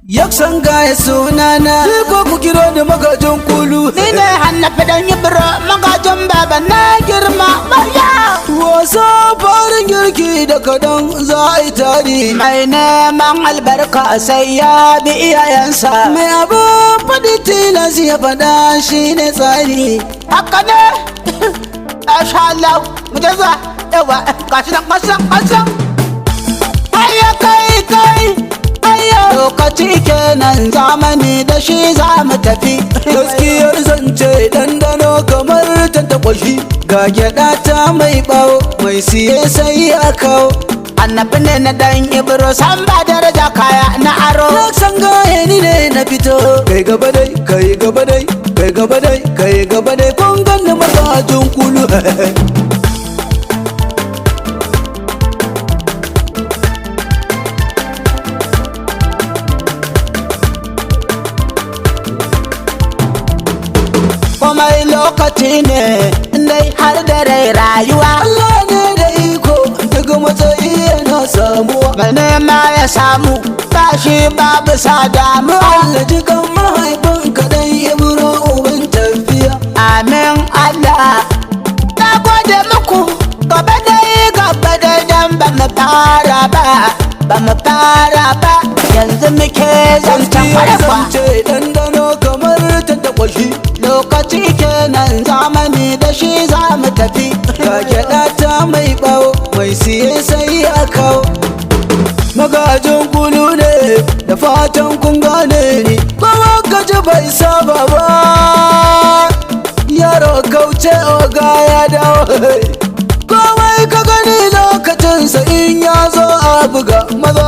Yaksan gaya sunana ko ku kiro da magajin kulu. Ni ne Hannafi dan Ibro magajin baba na girma Marya. Wasa farin girki da kadan za a yi tari. Mai neman albarka sai ya bi iyayensa. Mai abin faɗi tilas ya faɗa shi ne tsari. Haka ne? Masha Allah, mu je zuwa yawa gashi nan kasan. Hayya kai. Lokaci kenan zamani da shi za mu tafi. Gaskiyar zance dandano kamar ta kwashi. Ga gyaɗa ta mai ɓawo mai siye sai ya kawo. Annabi ne na dan Ibro san ba daraja kaya na aro. Yaksan gaya ni ne na fito. Kai gaba dai, kai gaba dai, kai gaba dai, kai gaba dai. Kun ganni magajin kulu. Komai lokaci ne dai har da rai rayuwa. Allah ne da iko daga matsayi yana samuwa. Mai nema ya samu ba shi babu sa damuwa. Allah ji kan mahaifin kaɗan Ibro uban tafiya. Amin Allah. Na gode muku gaba dai dan ba mu fara ba. Yanzu muke zancen kwarakwa. Zance dandano kamar ta kwashi. Lokaci kenan zamani da shi za mu tafi. Ga gyaɗa ta mai ɓawo mai siye sai ya kawo. Magajin kulu ne da fatan kun gane ni. Kuma gaji bai saba ba. Yaro kauce oga ya dawo. Komai ka gani lokacinsa in ya zo a buga maza.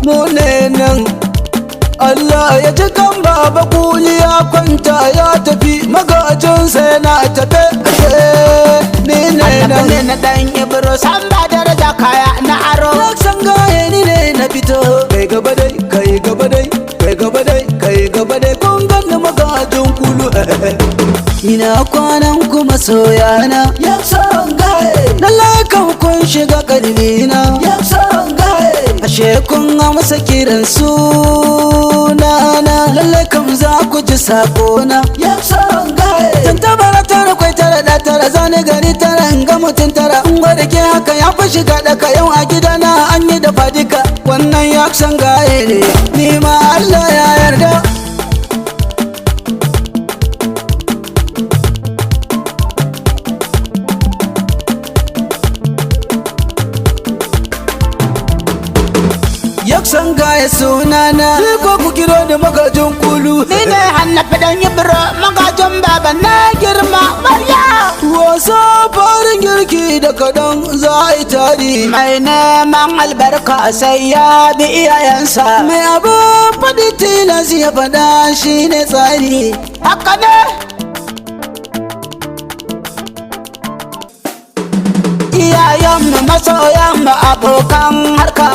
Mu ne nan Allah ya ji kan baba kuli ya kwanta ya tafi. Magajinsa yana tafe ashe ni ne nan. Annabi ne na dan Ibro san ba daraja kaya na aro. Yaksan gaya ni ne na fito. Kai gaba dai, kai gaba dai, kai gaba dai, kai gaba dai. Kun ganni magajin kulu. Ina kwanan kuma soyana. Yaksan gaya lallai kan kun shiga kalbina. Yaksan gaya ashe kun amsa kiran sunana. Lallai kam za ku ji sakona. Yaksan gaya tantabara tara kwai tara da tara zane gari tara in ga mutum tara. In gwada ke haka ya fi shiga daka yau a gidana an yi da fadika. Wannan yaksan gaya ne ni ma Allah ya yarda. Yaksan gaya sunana ko ku kiro da magajin kulu. Ni ne Hannafi dan Ibro magajin baba na girma Marya. Wasa farin girki da kadan za a yi tari. Mai neman albarka sai ya bi iyayensa. Mai abin faɗi tilas ya faɗa shi ne tsari. Haka ne? Iyayenmu masoyanmu abokan harka.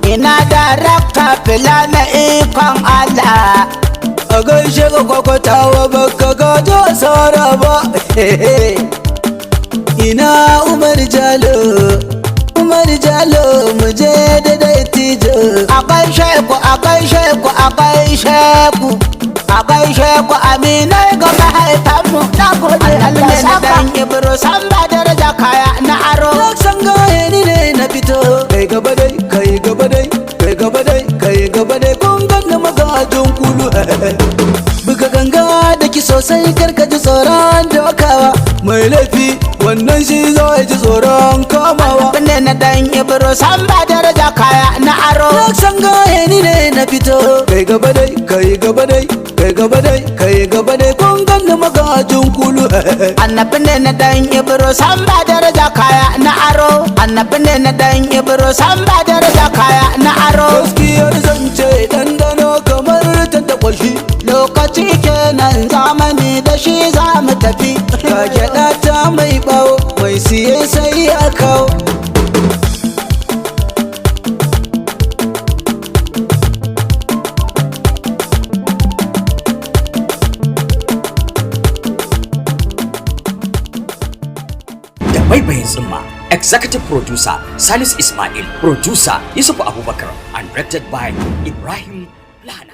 Ina da rakta fila na ikon Allah. A gaishe ka kwakwatawa baka gajo saura ba. Ina Umar Jalo mu je da dattijo. A gaishe ku aminai ga mahaifanmu. Na gode Allah na dan Ibro san ba daraja kaya na aro. Yaksan gaya ni ne na fito. Kai gaba dai, kai gaba dai, kai gaba dai, kai gaba dai. Kun ganni magajin kulu. Buga ganga da ki sosai karka ji tsoron dokawa. Mai laifi wannan shi za ya ji tsoron kamawa. Ne na dan Ibro san ba daraja kaya na aro. Yaksan gaya ni ne na fito. Kai gaba dai, kai gaba dai, kai gaba dai, kai gaba dai. Kun ganni magajin kulu. Annabi ne na dan Ibro san ba daraja kaya na aro. Annabi ne na dan Ibro san ba daraja kaya na aro. Gaskiyar zance dandano kamar ta kwashi. Lokaci kenan zamani da shi za mu tafi. Ga gyaɗa ta mai ɓawo mai siye sai ya kawo. Da baibayin tsumma, executive producer Salis Ismail, producer Yusuf Abubakar, and directed by Ibrahim Lana.